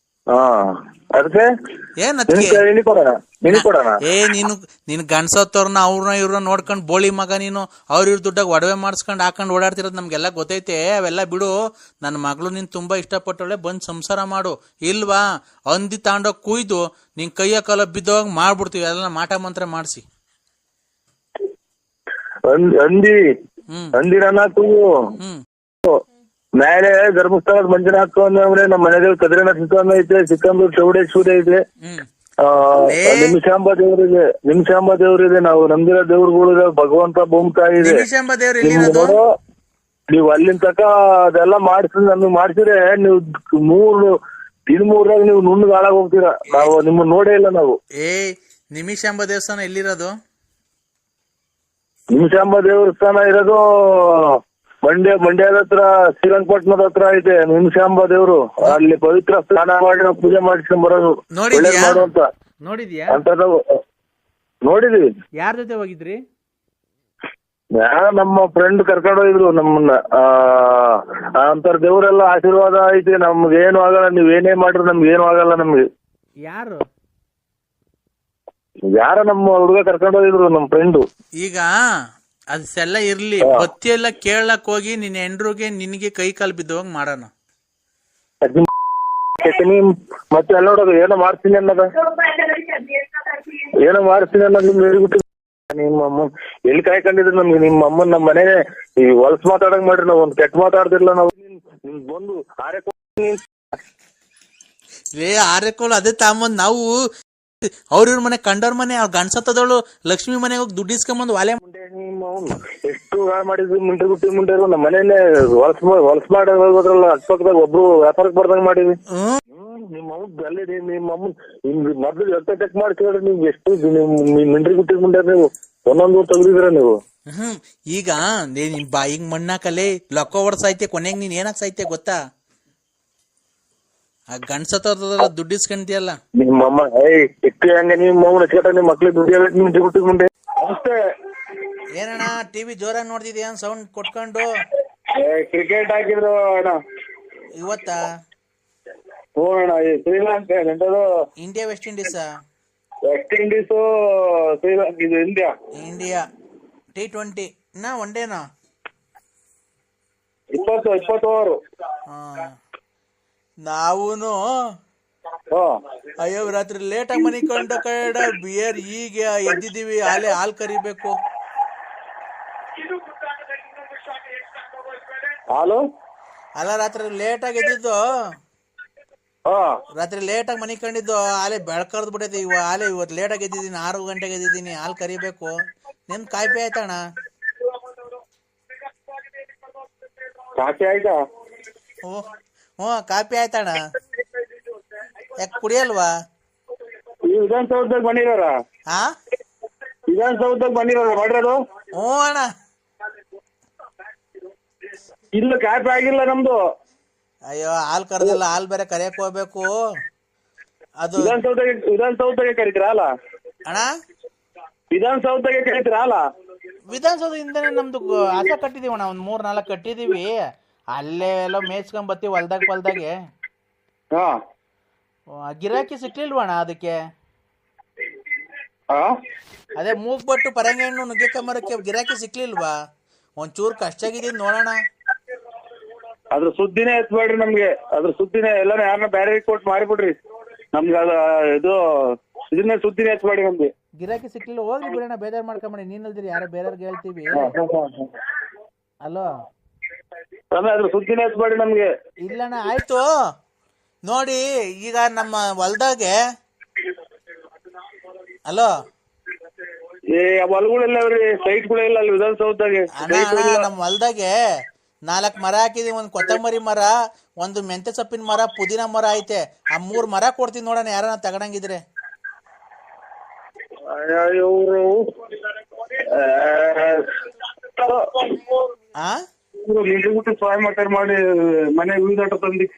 ಅದಕ್ಕೆ ಏನ್ ನೀನು ಗಂಡ್ಸತ್ತವ್ರನ್ನ ಅವ್ರನ್ನ ಇವ್ರನ್ನ ನೋಡ್ಕೊಂಡ್ ಬೋಳಿ ಮಗ ನೀನು. ಇವ್ರ ದುಡ್ಡಾಗ ಒಡವೆ ಮಾಡಿಸ್ಕೊಂಡ್ ಹಾಕೊಂಡ್ ಓಡಾಡ್ತಿರೋದು ನಮ್ಗೆಲ್ಲ ಗೊತ್ತೈತೆ. ಅವೆಲ್ಲ ಬಿಡು. ನನ್ನ ಮಗಳು ನೀನ್ ತುಂಬಾ ಇಷ್ಟಪಟ್ಟವಳೆ, ಬಂದ್ ಸಂಸಾರ ಮಾಡು. ಇಲ್ವಾ ಹಂದಿ ತಾಂಡೋಗ್ ಕುಯ್ದು ನಿನ್ ಕೈಯ ಕಾಲ ಬಿದ್ದೋಗ ಮಾಡ್ಬಿಡ್ತೀವಿ ಎಲ್ಲ ಮಾಟ ಮಂತ್ರ ಮಾಡ್ಸಿ. ಮೇಲೆ ಧರ್ಮಸ್ಥಳದ ಮಂಜುನಾಥ ಅಂದ್ರೆ ನಮ್ಮ ಮನೆ ದೇವ್ರ ಕದ್ರಿನಾಥ ಸಿಕ್ಕಂದ ಐತೆ, ಸಿಕ್ಕಂದೂರು ಚೌಡೇಶ್ವರಿ ಐತೆ, ನಿಮಿಷಾಂಬ ದೇವ್ರಿದೆ. ನಾವು ನಂಬಿರೋ ದೇವ್ರುಗಳು ಭಗವಂತ ಭೂಮಿತಾಯಿ ಇದೆ. ನೋಡೋ ನೀವ್ ಅಲ್ಲಿನ ತಕ ಅದೆಲ್ಲ ಮಾಡಿಸಿ ನಮ್ಗೆ ಮಾಡ್ಸಿದ್ರೆ ನೀವು ಮೂರಾಗ ನೀವು ನುಣ್ಣಗ್ ಹಾಳಾಗ್ ಹೋಗ್ತೀರಾ. ನಾವು ನಿಮ್ಮನ್ನ ನೋಡೇ ಇಲ್ಲ ನಾವು. ನಿಮಿಷಾಂಬ ದೇವಸ್ಥಾನ ಎಲ್ಲಿರೋದು? ನಿಮಿಷಾಂಬ ದೇವಸ್ಥಾನ ಇರೋದು ಮಂಡ್ಯದ ಹತ್ರ ಶ್ರೀರಂಗಪಟ್ಟಣದ ಹತ್ರ ಐತೆ ನಿಮಿಷಾಂಬ ದೇವ್ರು. ಅಲ್ಲಿ ಪವಿತ್ರ ಸ್ನಾನ ಮಾಡಿ ನಾವು ಪೂಜೆ ಮಾಡಿಸ್ಕೊಂಡ್ ಬರೋದು ಮಾಡುವಂತ. ನೋಡಿದೀವಿ. ಯಾರ ಜೊತೆ ಹೋಗಿದ್ರಿ? ನಮ್ಮ ಫ್ರೆಂಡ್ ಕರ್ಕೊಂಡು ಹೋಗಿದ್ರು ನಮ್ಮನ್ನ. ಅಂತರ ದೇವ್ರೆಲ್ಲ ಆಶೀರ್ವಾದ ಐತೆ, ನಮ್ಗೆ ಏನು ಆಗಲ್ಲ. ನೀವ್ ಏನೇ ಮಾಡ್ರಿ ನಮ್ಗೆ ಏನು ಆಗಲ್ಲ. ನಮ್ಗೆ ಯಾರ ನಮ್ಮ ಹುಡುಗ ಕರ್ಕೊಂಡು ಹೋಗಿದ್ರು ನಮ್ ಫ್ರೆಂಡು. ಈಗ ಅದೆಲ್ಲ ಇರ್ಲಿ, ಬತ್ತಿ ಎಲ್ಲ ಕೇಳಕ್ ಹೋಗಿ ನಿನ್ ಹೆಂಡ್ರಿಗೆ ನಿನ್ಗೆ ಕೈ ಕಾಲು ಬಿದ್ದೋಗ್ ಮಾಡೋಣ. ಮತ್ತೆ ಎಲ್ಲ ನೋಡೋದು ಏನೋ ಮಾಡ್ತೀನಿ ಅನ್ನೋದು ನಿಮ್ಮ ಅಮ್ಮ ಎಲ್ಲಿ ಕಾಯ್ಕೊಂಡಿದ್ರು ನಮ್ಗೆ. ನಿಮ್ಮ ಅಮ್ಮನ್ ನಮ್ಮ ಮನೆ ಈ ಹೊಲ್ಸ್ ಮಾತಾಡಂಗ್ ಮಾಡ್ರಿ. ನಾವ್ ಒಂದ್ ಕೆಟ್ಟ ಮಾತಾಡ್ತಿರ್ಲ. ನಾವು ಬಂದು ಆರೆಕೋಲ್ ಅದೇ ತಾಂಬಂದ್ ನಾವು ಅವ್ರ ಮನೆ ಕಂಡವ್ರ ಮನೆ ಅವ್ರ ಗಂಡ್ಸತ್ತದವಳು ಲಕ್ಷ್ಮಿ ಮನೆ ಹೋಗಿ ದುಡ್ಡು ಇಸ್ಕೊಂಬಂದು ವಾಲೆ ಎಷ್ಟು ಹಾಳು ಮಾಡಿದ್ವಿ. ಮುಂಡೆರು ನಮ್ಮ ಮನೇನೆ ಹೊಲ್ಸ್ ಮಾಡಿ ಹೋಗೋದ್ರಲ್ಲ. ಅಕ್ಕಪಕ್ಕದಾಗ ಒಬ್ರು ವ್ಯಾಪಾರಕ್ಕೆ ಬರ್ದಂಗ್ ಮಾಡಿದ್ವಿ. ನಿಮ್ಮ ಅಮ್ಮನ್ ಮೊದ್ಲು ಚೆಕ್ ಮಾಡ್ತೀವ್ರಿ. ನೀವ್ ಎಷ್ಟು ಮಿಂಡ್ರಿ ಗುಟ್ಟಿ ಮುಂಡ್ಯಾರ ನೀವು ಒಂದೊಂದು ತೆಗ್ದಿದ್ರ ನೀವು. ಈಗ ನಿನ್ ಬಾಯಿಗ್ ಮಣ್ಣಾಕಲೆ ಲೊಕ್ಕ ಹೊಡ್ಸೈತೆ. ಕೊನೆಗ್ ನೀನ್ ಏನಾಕ್ ಸಾಯ್ತೆ ಗೊತ್ತಾ? ಆ ಗಂಡ್ಸತ್ತವ್ರ ದುಡ್ಡು ಇಸ್ಕೊಂತಿಯಲ್ಲ ನಿಮ್ಮಮ್ಮ. ಎಷ್ಟು ಹಂಗ ನಿಮ್ಮ ನಿಮ್ಮ ಮಕ್ಳಿಗೆ ದುಡ್ಡು ಮಿಂಡ್ರಿ ಗುಟ್ಟಿ ಮುಂಡೆ ಅಷ್ಟೇ. ಏನಣ್ಣ ಟಿವಿ ಜೋರಾಗಿ ನೋಡ್ತಿದ್ಯಾ? ಸೌಂಡ್ ಕೊಟ್ಕೊಂಡು. ಕ್ರಿಕೆಟ್ ಹಾಕಿದ್ರು ಅಣ್ಣ ಇವತ್ತಾ? ಹ್ಞೂ ಅಣ್ಣ. Sri Lanka India West Indies? West Indies Sri Lanka. ಇದು ಇಂಡಿಯಾ. T20 ಒನ್ ಡೇನಾ? 20 ಓವರ್. ನಾವೂನು ಅಯ್ಯೋ ರಾತ್ರಿ ಲೇಟ್ ಆಗಿ ಮನೆ ಕಂಡ ಕಡ ಬಿಯರ್ ಈಗ ಎದ್ದಿದ್ದೀವಿ. ಹಾಲ್ ಕರಿಬೇಕು. ಅಲ್ಲ ರಾತ್ರಿ ಲೇಟ್ ಆಗಿ ಎದ್ದಿದ್ದು. ರಾತ್ರಿ ಲೇಟ್ ಆಗಿ ಮನೆ ಕಂಡಿದ್ದು. ಬೆಳಕರ್ದ್ ಬಿಟ್ಟೈತಿ. ಇವತ್ತು ಲೇಟ್ ಆಗಿ ಎದ್ದಿದ್ದೀನಿ. 6 ಗಂಟೆಗೆ ಎದ್ದಿದ್ದೀನಿ. ಹಾಲ್ ಕರಿಬೇಕು. ನಿನ್ ಕಾಯ್ಪಿ ಆಯ್ತಣ್ಣ? ಕಾಫಿ ಆಯ್ತಾ? ಕಾಪಿ ಆಯ್ತಣ್ಣ. ಯಾಕೆ ಕುಡಿಯಲ್ವಾ? ವಿಧಾನಸೌಧದಾಗ ಬಂದಿರೋರ? ವಿಧಾನಸೌಧದಾಗ ಬಂದಿರೋರ ಮಾಡಿರೋದು? ಹ್ಞೂ ಅಣ್ಣ. ಇಲ್ಲ ಕಾಪಿ ಆಗಿಲ್ಲ ನಮ್ದು. ಅಯ್ಯೋ ಹಾಲ್ ಕರ್ದಿಲ್ಲ. ಹಾಲ್ ಬೇರೆ ಕರಿಯಕ್ ಹೋಗ್ಬೇಕು. ಅದು ವಿಧಾನಸೌಧಗೆ ಕರಿತೀರಲ್ಲ ಅಣ್ಣ? ವಿಧಾನಸೌಧಗೆ ಕರಿತೀರಲ್ಲ? ವಿಧಾನಸೌಧದಿಂದನೇ ನಮ್ದು ಹಸ ಕಟ್ಟಿದೀವಣ್ಣ. ಒಂದ್ 3-4 ಕಟ್ಟಿದೀವಿ. ಅಲ್ಲೇ ಎಲ್ಲ ಮೇಯ್ಸ್ಕೊಂಡ್ ಬತ್ತೀವಿ ಹೊಲ್ದಾಗೆ. ಗಿರಾಕಿ ಸಿಕ್ಲಿಲ್ವಣ್ಣ ಅದಕ್ಕೆ? ಅದೇ ಮೂಗ್ಬಟ್ಟು ಪರಂಗಿ ಹಣ್ಣು ನುಗ್ಗೆಕಾಯಿ ಮರಕ್ಕೆ ಗಿರಾಕಿ ಸಿಕ್ಲಿಲ್ವಾ? ಒಂಚೂರು ಕಷ್ಟ ಆಗಿದ್ದೀನಿ ನೋಡೋಣ. ಅದ್ರ ಸುದ್ದಿನೇ ಎತ್ಬೇಡ್ರಿ ನಮ್ಗೆ. ಅದ್ರ ಸುದ್ದಿನೇ ಎಲ್ಲಾನು ಯಾರನ್ನ ಬೇರೆ ಕೊಟ್ಟು ಮಾರಿಬಿಡ್ರಿ ನಮ್ಗೆ. ಅದ ಇದು ಇದನ್ನೇ ಸುದ್ದಿನೇ ಎತ್ಬೇಡಿ ನಮ್ಗೆ. ಗಿರಾಕಿ ಸಿಕ್ಲಿಲ್ಲ ಹೋಗ್ಲಿ ಬಿಡೋಣ. ಬೇಜಾರ್ ಮಾಡ್ಕೊಂಬೇಡಿ. ನೀನಲ್ದಿರಿ ಯಾರೋ ಬೇರೆಯವ್ರಿಗೆ ಹೇಳ್ತೀವಿ. ಅಲೋ ಅದ್ರ ಸುದ್ದಿನೇ ಎತ್ಬೇಡಿ ನಮ್ಗೆ. ಇಲ್ಲಣ್ಣ ಆಯ್ತು. ನೋಡಿ ಈಗ ನಮ್ಮ ಹೊಲ್ದಾಗೆ ಅಲೋ ಹೊಲಗಳೆಲ್ಲ ಸೈಟ್ಗಳೆಲ್ಲ ಅಲ್ಲಿ ವಿಧಾನಸೌಧದಾಗೆ. ನಮ್ಮ ಹೊಲ್ದಾಗೆ 4 ಮರ ಹಾಕಿದೀವಿ. ಒಂದ್ ಕೊತ್ತಂಬರಿ ಮರ, ಒಂದು ಮೆಂತೆ ಸೊಪ್ಪಿನ ಮರ, ಪುದೀನ ಮರ ಐತೆ. ಆ 3 ಮರ ಕೊಡ್ತೀನಿ ನೋಡೋಣ ಯಾರನ್ನ ತಗೊಂಡಂಗಿದ್ರೆ. ಆ ಬಿಟ್ಟು ಸಹಾಯ ಮಾಡಿ ಮನೆ ಉಳಿದಾಟ ತಂದಿಕ್ಕ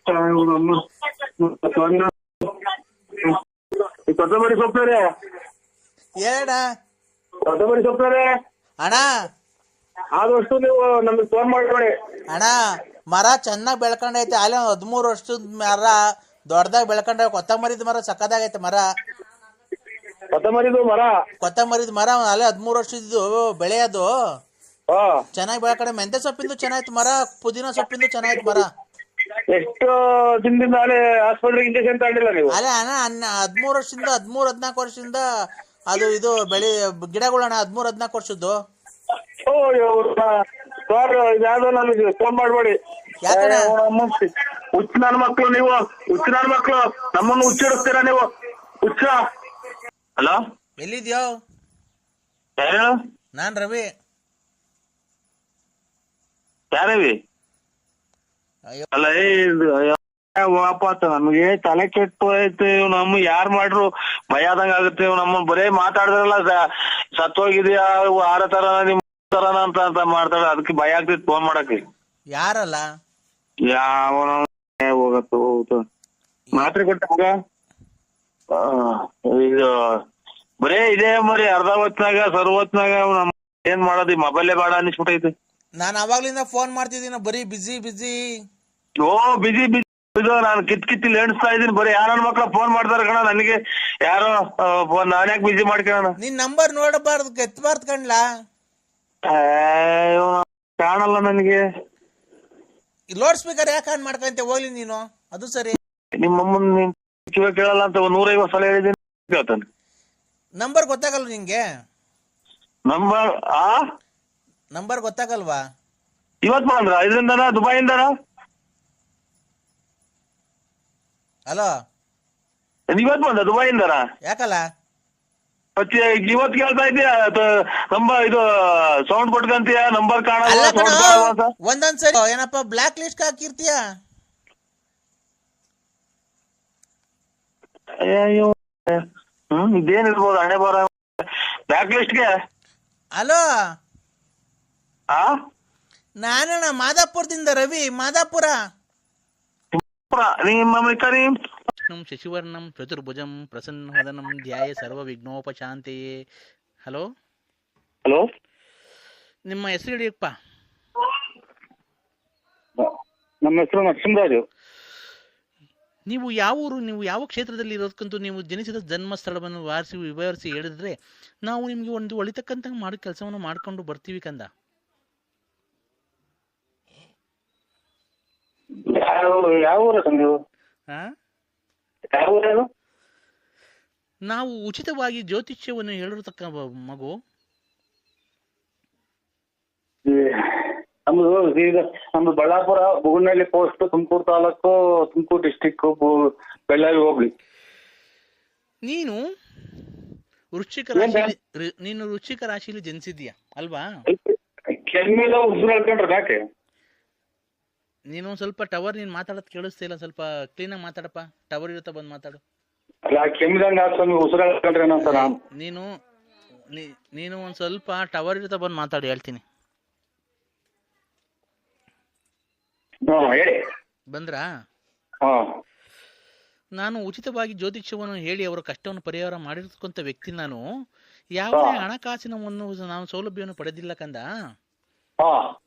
ಕೊತ್ತಂಬರಿ ಸೊಪ್ಪರೆ ಹೇಳಣ್ಣ. ಕೊತ್ತಂಬರಿ ಸೊಪ್ಪರೆ ಅಣ್ಣ ಆದಷ್ಟು ನೀವು ನಮಗೆ ಫೋನ್ ಮಾಡಿ. ಅಣ್ಣ ಮರ ಚೆನ್ನಾಗಿ ಬೆಳ್ಕೊಂಡೈತೆ, ಅಲ್ಲಿ 13 ವರ್ಷದ ಮರ ದೊಡ್ಡದಾಗಿ ಬೆಳ್ಕೊಂಡ. ಕೊತ್ತಂಬರಿದ ಮರ ಸಕ್ಕದಾಗೈತೆ ಮರ. ಕೊತ್ತಂಬರಿದು ಮರ ಅಲ್ಲೇ 13 ವರ್ಷದ್ದು ಬೆಳೆಯೋದು ಚೆನ್ನಾಗಿ ಬೆಳ್ಕೊಂಡೆ. ಮೆಂತೆ ಸೊಪ್ಪಿಂದು ಚೆನ್ನಾಯ್ತು ಮರ, ಪುದೀನ ಸೊಪ್ಪಿಂದು ಚೆನ್ನಾಯ್ತು ಮರ. ಎಷ್ಟು ದಿನದಿಂದ ಅಲ್ಲೇ ಹಾಸ್ಪಿಟಲ್ ಇಂಜೆಕ್ಷನ್ ತಗೊಂಡಿಲ್ಲ ನೀವು? ಅಲ್ಲೇ ಅಣ್ಣ 13 ವರ್ಷದಿಂದ 14 ವರ್ಷದಿಂದ ಅದು ಇದು ಬೆಳೆ ಗಿಡಗಳಣ್ಣ 13-14 ವರ್ಷದ್ದು. ಯಾವ್ದೋ ನನಗೆ ಫೋನ್ ಮಾಡ್ಬೇಡಿ. ಯಾಕಣ್ಣ? ಹುಚ್ಚ ನನ್ನ ಮಕ್ಳು ನೀವು, ಹುಚ್ಚ ನನ್ನ ಮಕ್ಳು ನಮ್ಮನ್ನು ಹುಚ್ಚಿಡಿಸ್ತೀರಾ ನೀವು, ಹುಚ್ಚ. ಹಲೋ, ಎಲ್ಲಿದ್ಯೋ? ಯಾರು? ನಾನ್ ರವಿ. ಯಾರವಿ? ಅಲ್ಲ ವಾಪಸ್ ನಮ್ಗೆ ತಲೆ ಕೆಟ್ಟು ಹೋಯ್ತು. ನಮ್ಮ ಯಾರ್ ಮಾಡ್ರು ಭಯ ಆದಂಗ ಆಗುತ್ತೆ. ನಮ್ಮ ಬರೇ ಮಾತಾಡಿದ್ರಲ್ಲ ಸತ್ತೋಗಿದ್ಯಾ ಆರ ತರ ನಿಮ್ ತರನ ಅಂತ ಮಾಡ್ತಾಳೆ. ಅದಕ್ಕೆ ಭಯ ಆಗ್ತೈತಿ ಫೋನ್ ಮಾಡಕ್ಕೆ. ಯಾರಲ್ಲ? ಯಾವ ಹೋಗತ್ತು ಮಾತ್ರೆ ಕೊಟ್ಟಾಗ ಇದು ಬರೇ ಇದೇ ಮರಿ ಅರ್ಧ ಹೊತ್ನಾಗ ಸರ್ವತ್ನಾಗ ಏನ್ ಮಾಡೋದು, ಮೊಬೈಲೇ ಬೇಡ ಅನಿಸ್ಬಿಟ್ಟೈತಿ. ನಾನು ಅವಾಗ್ಲಿಂದ ಫೋನ್ ಮಾಡ್ತಿದ್ದೀನಿ, ಬರೀ ಬಿಜಿ. ಬಿಜಿ ನಾನು ಕಿತ್ತಿಲ್ಲಿ ಎಣಿಸ್ತಾ ಇದೀನಿ. ಬರೀ ಯಾರ ಮಕ್ಳ ಫೋನ್ ಮಾಡ್ತಾರ ಕಣ ನನಗೆ. ಯಾರೋ ಫೋನ್ ನಾನ್ಯಾಕೆ ಬಿಜಿ ಮಾಡ್ಕೊಳ್ಳೋಣ? ನಿನ್ ನಂಬರ್ ನೋಡಬಾರ್ದು, ಎತ್ತಬಾರ್ದು ಕಣ್ಲಾ. ಕಾಣಲ್ಲ ನನಗೆ. ಲೋಡ್ ಸ್ಪೀಕರ್ ಯಾಕೆ ಆನ್ ಮಾಡ್ಕೊಂತ ಹೋಗ್ಲಿ ನೀನು? ಅದು ಸರಿ. ನಿಮ್ಮಮ್ಮನ ಕಿವ ಕೇಳಲ್ಲ ಅಂತ 150 ಸಲ ಹೇಳಿದೀನಿ, ಕೇಳ್ತಾನೆ. ನಂಬರ್ ಗೊತ್ತಾಗಲ್ವ ನಿಂಗೆ? ನಂಬರ್ ಗೊತ್ತಾಗಲ್ವಾ? ಇವತ್ ಬಂದ್ರ ಇದರಿಂದನ ದುಬೈಯಿಂದನ? ಹಲೋ, ಇವತ್ ಬಂದ ದುಬೈಯಿಂದನ? ಯಾಕಲ್ಲ ಮತ್ತೆ ಇವತ್ ಕೇಳ್ತಾ ಇದೀಯ ನಂಬರ್ ಇದು ಸೌಂಡ್ ಕೊಟ್ಕಂತೀಯ, ನಂಬರ್ ಕಾಣಲ್ಲ. ಒಂದೊಂದ್ಸರಿ ಏನಪ್ಪ ಬ್ಲಾಕ್ ಲಿಸ್ಟ್ ಹಾಕಿರ್ತೀಯ. ಅಯ್ಯೋ ಇದೇನಿರ್ಬೋದು ಹಣೆ ಬರ ಬ್ಲಾಕ್ ಲಿಸ್ಟ್ಗೆ. ಹಲೋ, ಆ ನಾನಣ್ಣ ಮಾದಾಪುರದಿಂದ ರವಿ, ಮಾದಾಪುರ. ಶಶಿವರ್ಣಂ ಚತುರ್ಭುಜಂ ಪ್ರಸನ್ನವದನಂ ಧ್ಯಾಯ ಸರ್ವ ವಿಘ್ನೋಪಶಾಂತೆಯೇ. ಹಲೋ, ನಿಮ್ಮ ಹೆಸರು ಹೇಳಿಯಪ್ಪ. ನಮ್ಮ ಹೆಸರು ನರಸಿಂಹರಾಜು. ನೀವು ಯಾವ ಊರು, ನೀವು ಯಾವ ಕ್ಷೇತ್ರದಲ್ಲಿ ಇರೋದಕ್ಕಂತೂ ನೀವು ಜನಿಸಿದ ಜನ್ಮ ಸ್ಥಳವನ್ನು ವಿವರಿಸಿ ಹೇಳಿದ್ರೆ ನಾವು ನಿಮ್ಗೆ ಒಂದು ಒಳಿತಕ್ಕಂತ ಮಾಡೋ ಕೆಲಸವನ್ನು ಮಾಡ್ಕೊಂಡು ಬರ್ತೀವಿ ಕಂದ. ಯಾವ ಊರ ನೀವು? ನಾವು ಉಚಿತವಾಗಿ ಜ್ಯೋತಿಷ್ಯವನ್ನು ಹೇಳಿರತಕ್ಕ ಮಗು. ನಮ್ದು ಬಳ್ಳಾಪುರ ಬುಗುನಹಳ್ಳಿ ಪೋಸ್ಟ್, ತುಮಕೂರು ತಾಲೂಕು, ತುಮಕೂರು ಡಿಸ್ಟಿಕ್, ಬೆಳ್ಳಾವಿ ಹೋಗ್ಲಿ. ನೀನು ವೃಶ್ಚಿಕ ರಾಶಿಯಲ್ಲಿ ಜನಿಸಿದ್ಯಾ ಅಲ್ವಾ? ಕೆಮ್ಮಿಲ್ಲ ಉಸಿರು ಹೇಳ್ಕೊಂಡ್ರೆ ಯಾಕೆ? ನೀನು ಸ್ವಲ್ಪ ಟವರ್, ನೀನ್ ಮಾತಾಡೋದು ಕೇಳಿಸ್ತಾ ಇಲ್ಲ, ಸ್ವಲ್ಪ ಕ್ಲೀನಾಗಿ ಮಾತಾಡಪ್ಪ. ಟವರ್ ಇರುತ್ತಾ ಬಂದು ಮಾತಾಡು. ನೀನು ಒಂದ್ ಸ್ವಲ್ಪ ಟವರ್ ಇರುತ್ತಾ ಬಂದು ಮಾತಾಡು, ಹೇಳ್ತೀನಿ. ಬಂದ್ರಾ? ನಾನು ಉಚಿತವಾಗಿ ಜ್ಯೋತಿಷ್ಯವನ್ನು ಹೇಳಿ ಅವರ ಕಷ್ಟವನ್ನು ಪರಿಹಾರ ಮಾಡಿರ್ತಕ್ಕಂಥ ವ್ಯಕ್ತಿ ನಾನು. ಯಾವುದೇ ಹಣಕಾಸಿನವನ್ನು ನಾನು ಸೌಲಭ್ಯವನ್ನು ಪಡೆದಿಲ್ಲ ಕಂದ.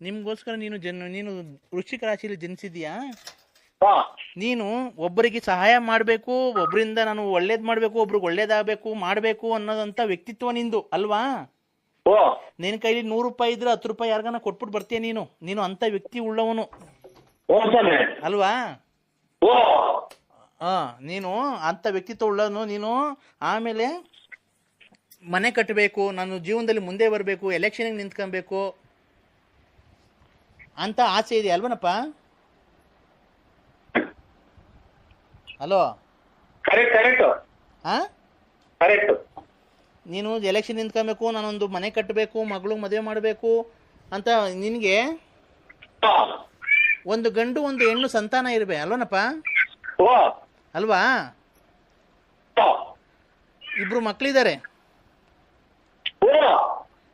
ನಿಮ್ಗೋಸ್ಕರ ನೀನು ವೃಶ್ಚಿಕ ರಾಶಿಯಲ್ಲಿ ಜನಿಸಿದ್ಯಾ. ನೀನು ಒಬ್ಬರಿಗೆ ಸಹಾಯ ಮಾಡಬೇಕು, ಒಬ್ಬರಿಂದ ನಾನು ಒಳ್ಳೇದ್ ಮಾಡ್ಬೇಕು, ಒಬ್ರಿಗೆ ಒಳ್ಳೇದಾಗಬೇಕು ಮಾಡಬೇಕು ಅನ್ನೋದಂತ ವ್ಯಕ್ತಿತ್ವ ನಿಂದು ಅಲ್ವಾ? ನಿನ್ ಕೈಲಿ 100 ರೂಪಾಯಿ ಇದ್ರೆ 10 ರೂಪಾಯಿ ಯಾರಿಗಾನ ಕೊಟ್ಬಿಟ್ಟು ಬರ್ತೀಯ ನೀನು ಅಂತ ವ್ಯಕ್ತಿ ಉಳ್ಳವನು ಅಲ್ವಾ? ನೀನು ಅಂತ ವ್ಯಕ್ತಿತ್ವ ಉಳ್ಳವನು ನೀನು. ಆಮೇಲೆ ಮನೆ ಕಟ್ಟಬೇಕು, ನಾನು ಜೀವನದಲ್ಲಿ ಮುಂದೆ ಬರಬೇಕು, ಎಲೆಕ್ಷನ್ಗೆ ನಿಂತ್ಕೊಬೇಕು ಅಂತ ಆಸೆ ಇದೆ ಅಲ್ವನಪ್ಪ? Hello, correct. ನೀನು ಎಲೆಕ್ಷನ್ ನಿಂತ್ಕೊಬೇಕು, ನಾನೊಂದು ಮನೆ ಕಟ್ಟಬೇಕು, ಮಗಳು ಮದುವೆ ಮಾಡಬೇಕು ಅಂತ ನಿನಗೆ ಒಂದು ಗಂಡು ಒಂದು ಹೆಣ್ಣು ಸಂತಾನ ಇರ್ಬೇಕು ಅಲ್ವನಪ್ಪ? ಅಲ್ವಾ? 2 ಮಕ್ಕಳಿದ್ದಾರೆ.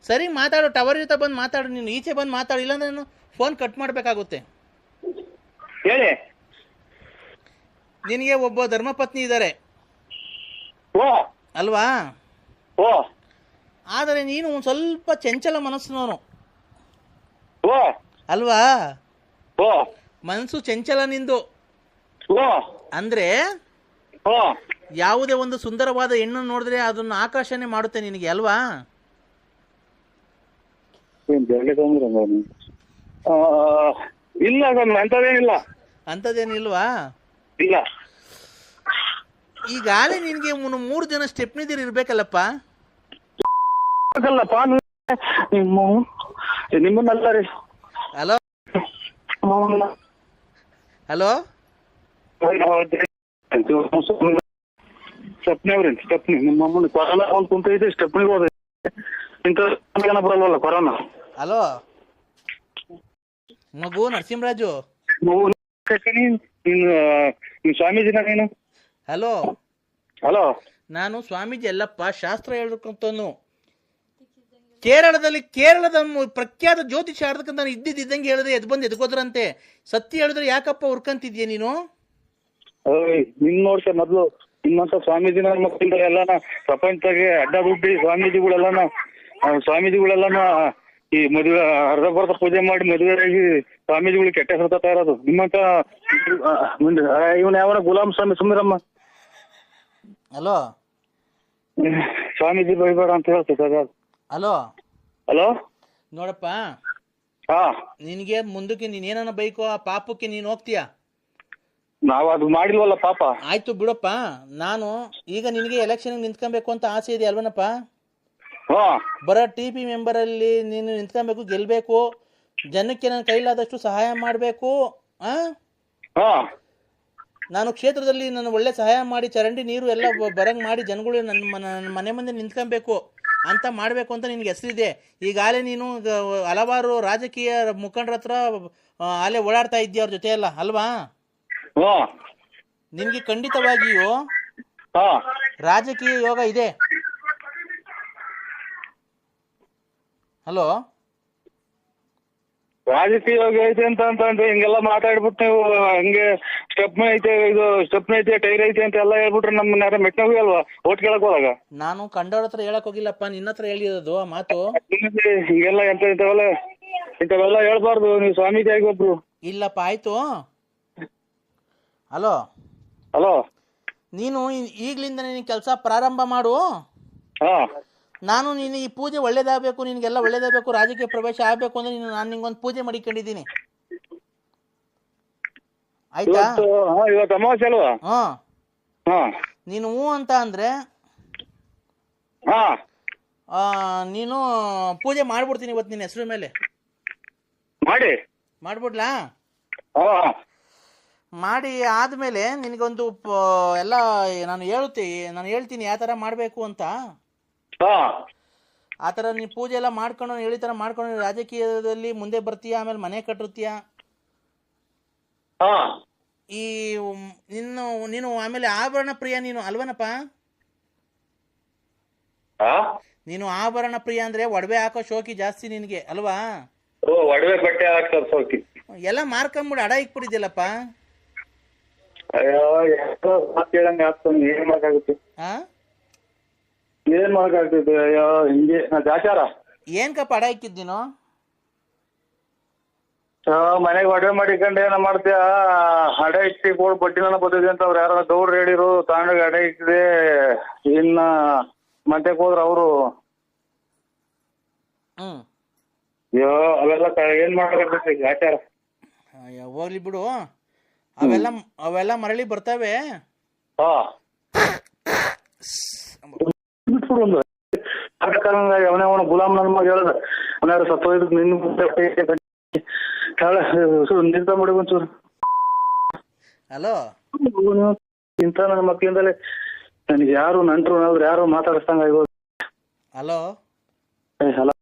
ಸರಿ ಮಾತಾಡು, ಟವರ್ ಜೊತೆ ಬಂದು ಮಾತಾಡು, ನೀನು ಈಚೆ ಬಂದು ಮಾತಾಡು, ಇಲ್ಲಾಂದ್ರೆ ನಾನು ಫೋನ್ ಕಟ್ ಮಾಡಬೇಕಾಗುತ್ತೆ. ಹೇಳಿ. ನಿನಗೆ ಒಬ್ಬ ಧರ್ಮಪತ್ನಿ ಇದ್ದಾರೆ ಓ ಅಲ್ವಾ? ಓ ಆದರೆ ನೀನು ಒಂದು ಸ್ವಲ್ಪ ಚಂಚಲ ಮನಸ್ಸಿನವನು ಓ ಅಲ್ವಾ? ಓ ಮನಸ್ಸು ಚಂಚಲ ನಿಂದು. ಓ ಅಂದ್ರೆ ಓ ಯಾವುದೇ ಒಂದು ಸುಂದರವಾದ ಹೆಣ್ಣನ್ನು ನೋಡಿದ್ರೆ ಅದನ್ನು ಆಕರ್ಷಣೆ ಮಾಡುತ್ತೆ ನಿನಗೆ ಅಲ್ವಾ? ಇಲ್ಲ ಅಂತದೇನಿಲ್ಲ. ಅಂಥದ್ದೇನಿಲ್ವಾ? ಇಲ್ಲ. ಈಗಾಗಲೇ ನಿನಗೆ 3 ಜನ ಸ್ಟೆಪ್ನಿದಿರು ಇರ್ಬೇಕಲ್ಲಪ್ಪ. ನಿಮ್ಮನ್ನಲ್ಲ ರೀ. ಹಲೋ ಹಲೋ ಸ್ಟೆಪ್ನಿ ಅವ್ರಿ, ಸ್ಟೆಪ್ನಿ ನಿಮ್ಮ ಕೊರೋನಾ ಒಂದು ಕುಂತೈತಿ, ಸ್ಟೆಪ್ನಿಗೆ ಹೋದ ಇಂಥ ಬರಲ್ವಲ್ಲ ಕೊರೋನಾ. ಹಲೋ ಮಗು ನರಸಿಂಹರಾಜು, ನೀನು ಸ್ವಾಮೀಜಿನ ನೀನು? ಹಲೋ ಹಲೋ, ನಾನು ಸ್ವಾಮೀಜಿ ಅಲ್ಲಪ್ಪ, ಶಾಸ್ತ್ರ ಹೇಳ್ಬೇಕಂತನು. ಕೇರಳದ ಪ್ರಖ್ಯಾತ ಜ್ಯೋತಿಷ ಆಡ್ತಕ್ಕಂತ ನಾನು ಇದ್ದಂಗೆ ಹೇಳಿದ್ರೆ ಎದ್ ಬಂದು ಎದ್ಕೋದ್ರಂತೆ. ಸತ್ಯ ಹೇಳಿದ್ರೆ ಯಾಕಪ್ಪ ಹುರ್ಕಂತಿದ್ಯಾ ನೀನು? ನಿನ್ ನೋಡ್ಸ ಮೊದ್ಲು ನಿಮ್ಮಂತ ಸ್ವಾಮೀಜಿನ ಮಕ್ಕಳ ಎಲ್ಲಾನ ಪ್ರಪಂಚದಾಗೆ ಅಡ್ಡ ದುಡ್ಡಿ ಸ್ವಾಮೀಜಿಗಳೆಲ್ಲನ ಈ ಮದುವೆ ಅರ್ಧ ಬರ್ಧ ಪೂಜೆ ಮಾಡಿ ಮದುವೆಯಾಗಿ ಸ್ವಾಮೀಜಿಗಳು ಕೆಟ್ಟ ಹೆಸರು ಇರೋದು ನಿಮ್ಮಂತ. ಇವನ್ ಯಾವನ ಗುಲಾಮ್ ಸ್ವಾಮಿ ಸುಮ್ಮಿರಮ್ಮ. ಹಲೋ ಸ್ವಾಮೀಜಿ ಬೈಬೇಡ ಅಂತ ಹೇಳ್ತದ. ಹಲೋ ಹಲೋ ನೋಡಪ್ಪ, ಹಾ ನಿನಗೆ ಮುಂದಕ್ಕೆ ನೀನೇನ ಬೈಕೋ ಆ ಪಾಪಕ್ಕೆ ನೀನು ಹೋಗ್ತೀಯಾ? ನಾವ್ ಅದು ಮಾಡಿಲ್ವಲ್ಲ ಪಾಪ. ಆಯ್ತು ಬಿಡಪ್ಪ, ನಾನು ಈಗ ನಿನಗೆ ಎಲೆಕ್ಷನ್ ನಿಂತ್ಕೊಬೇಕು ಅಂತ ಆಸೆ ಇದೆ ಅಲ್ವನಪ್ಪ? ಬರೋ TP ಮೆಂಬರ್ ಅಲ್ಲಿ ನೀನು ನಿಂತ್ಕೊಬೇಕು, ಗೆಲ್ಬೇಕು, ಜನಕ್ಕೆ ನನ್ನ ಕೈಲಾದಷ್ಟು ಸಹಾಯ ಮಾಡಬೇಕು. ನಾನು ಕ್ಷೇತ್ರದಲ್ಲಿ ನಾನು ಒಳ್ಳೆ ಸಹಾಯ ಮಾಡಿ ಚರಂಡಿ ನೀರು ಎಲ್ಲ ಬರಂಗ್ ಮಾಡಿ ಜನಗಳು ನನ್ನ ಮನೆ ಮುಂದೆ ನಿಂತ್ಕೊಬೇಕು ಅಂತ ಮಾಡಬೇಕು ಅಂತ ನಿನ್ಗೆ ಹೆಸರಿದೆ. ಈಗಾಗಲೇ ನೀನು ಹಲವಾರು ರಾಜಕೀಯ ಮುಖಂಡರ ಹತ್ರ ಅಲ್ಲೇ ಓಡಾಡ್ತಾ ಇದ್ದೀಯ ಅವ್ರ ಜೊತೆ ಎಲ್ಲ ಅಲ್ವಾ? ನಿನ್ಗೆ ಖಂಡಿತವಾಗಿಯೂ ರಾಜಕೀಯ ಯೋಗ ಇದೆ. ಹಲೋ ರಾಜಕೀಯ ಯೋಗ ಐತೆ ಅಂತ ಹಿಂಗೆಲ್ಲ ಮಾತಾಡ್ಬಿಟ್ಟು ನೀವು ಹಂಗೆ ಸ್ಟೆಪ್ನಿ ಐತೆ ಟೈರ್ ಐತೆ ಅಂತ ಎಲ್ಲ ಹೇಳ್ಬಿಟ್ರೆ ನಮ್ಮನ್ನ ಮೆಟ್ನೋಗಿ ಅಲ್ವಾ ಓಟ್ ಕೇಳಕ್ ಹೋದಾಗ? ನಾನು ಕಂಡವ್ರ ಹತ್ರ ಹೇಳಕ್ ಹೋಗಿಲ್ಲಪ್ಪ, ನಿನ್ನ ಹತ್ರ ಹೇಳಿರೋದು ಆ ಮಾತು. ಹಿಂಗೆಲ್ಲ ಇಂಥವೆಲ್ಲ ಹೇಳ್ಬಾರ್ದು, ನೀವು ಸ್ವಾಮೀಜಿ ಆಗಿ ಒಬ್ರು. ಇಲ್ಲಪ್ಪ, ಆಯ್ತು. ಹಲೋ ಹಲೋ, ನೀನು ಈಗ್ಲಿಂದ ನೀನು ಕೆಲಸ ಪ್ರಾರಂಭ ಮಾಡು. ನಾನು ನೀನು ಈ ಪೂಜೆ ಒಳ್ಳೇದಾಗಬೇಕು, ನಿನಗೆಲ್ಲ ಒಳ್ಳೇದಾಗಬೇಕು, ರಾಜಕೀಯ ಪ್ರವೇಶ ಆಗಬೇಕು ಅಂದ್ರೆ ನಾನು ನಿಂಗೊಂದು ಪೂಜೆ ಮಾಡಿಕೊಂಡಿದ್ದೀನಿ, ಆಯ್ತಾ? ಇವತ್ತು ಅಮಾವಾಸ್ಯೆ ಅಲ್ವಾ? ನೀನು ಹೂ ಅಂತ ಅಂದ್ರೆ ನೀನು ಪೂಜೆ ಮಾಡ್ಬಿಡ್ತೀನಿ ಇವತ್ತು ನಿನ್ನ ಹೆಸರು ಮೇಲೆ. ಮಾಡ್ಬಿಡ್ಲಾ? ಮಾಡಿ ಆದ್ಮೇಲೆ ನಿನಗೊಂದು ಎಲ್ಲ ನಾನು ಹೇಳ್ತೀನಿ ಯಾವ ಥರ ಮಾಡಬೇಕು ಅಂತ. ಆ ಥರ ನೀನು ಪೂಜೆ ಎಲ್ಲ ಮಾಡ್ಕೊಂಡು ಹೇಳಿ ಥರ ಮಾಡ್ಕೊಂಡು ರಾಜಕೀಯದಲ್ಲಿ ಮುಂದೆ ಬರ್ತೀಯ, ಆಮೇಲೆ ಮನೆ ಕಟ್ಟಿರ್ತೀಯ. ಈ ನೀನು ಆಮೇಲೆ ಆಭರಣ ಪ್ರಿಯ ನೀನು ಅಲ್ವನಪ್ಪ? ನೀನು ಆಭರಣ ಪ್ರಿಯ ಅಂದ್ರೆ ಒಡವೆ ಹಾಕೋ ಶೋಕಿ ಜಾಸ್ತಿ ನಿನ್ಗೆ ಅಲ್ವಾ? ಒಡವೆ ಬಟ್ಟೆ ಹಾಕೋ ಶೋಕಿ ಎಲ್ಲ ಮಾರ್ಕೊಂಬಿಡು, ಅಡ ಇಕ್ಬಿಟ್ಟಿದ್ಯಲ್ಲಪ್ಪ. ಅಯ್ಯೋ ಕೇಳಂಗೆ ಆಗ್ತಾನೆ, ಏನ್ ಮಾಡಕ್ಕಾಗುತ್ತೆ? ಏನ್ ಮಾಡಕ್ಕಾಗ್ತದೆ? ಅಯ್ಯೋ ಹಿಂಗೆ ಆಚಾರ. ಏನ್ಕಪ್ಪ ಅಡ ಇಕ್ಕಿದ್ ನೀನು? ಮನೆಗೆ ಒಡವೆ ಮಾಡಿಕೊಂಡು ಏನ ಮಾಡ್ತೀಯ? ಅಡ ಇಕ್ಕಿ ಗೋಳ್ ಬಡ್ಡಿನ ಬದಿದೆ ಅಂತ ಅವ್ರು ಯಾರ ಗೌಡ್ರು ಹೇಳಿರು, ತಗೊಂಡಾಗ ಅಡ ಇಕ್ಕಿದೆ. ಇನ್ನ ಮಂತ್ಯಕ್ ಹೋದ್ರ ಅವರು ಅಯ್ಯೋ ಅವೆಲ್ಲ ಏನ್ ಮಾಡಕ್ಕಾಗ್ತದೆ ಆಚಾರ. ಹೋಗ್ಲಿ ಬಿಡು, ಅವೆಲ್ಲ ಮರಳಿ ಬರ್ತವೆ. ಬಿಟ್ಬಿಡು ಒಂದು ಅವನೇ ಗುಲಾಮ್ ನನ್ನ ಮಗ ಹೇಳ್ದ ಅವನ್ಯಾರು ಸತ್ತೋಯ್ದು ನಿನ್ನ ನಿಂತ ಮಾಡಿ ಒಂಚೂರು. ಹಲೋ, ಇಂಥ ನನ್ನ ಮಕ್ಕಳಿಂದಲೇ ನನಗೆ ಯಾರು ನಂಟ್ರು ಯಾರು ಮಾತಾಡಿಸ್ದಂಗ. Hello hello